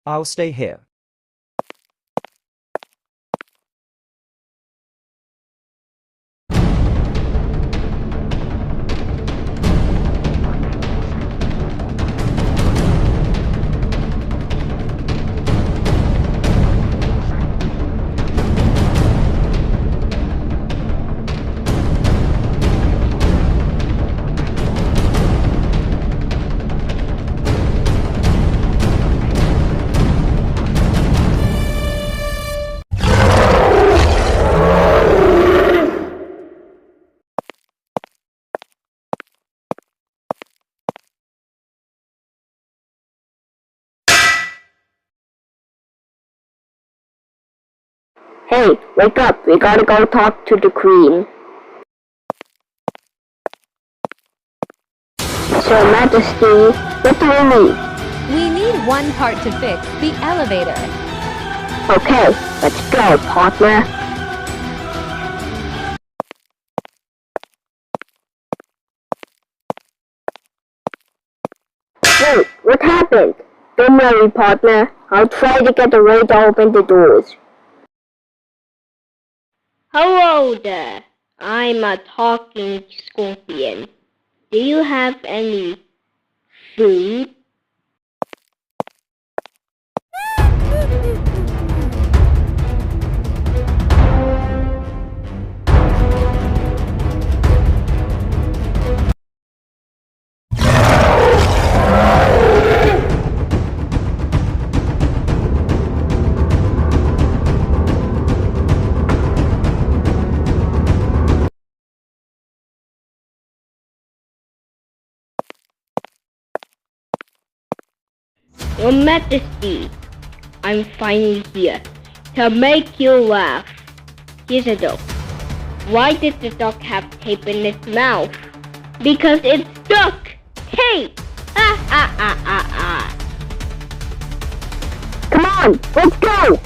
I'll stay here. Hey, wake up. We gotta go talk to the Queen. Sir Majesty, what do we need? We need one part to fix, the elevator. Okay, let's go, partner. Wait, what happened? Don't worry, partner. I'll try to get the ray to open the doors. Hello there. I'm a talking scorpion. Do you have any food? Your Majesty, I'm finally here to make you laugh. Here's a joke. Why did the dog have tape in its mouth? Because it's duck tape! Ah ah ah ah ah. Come on, let's go!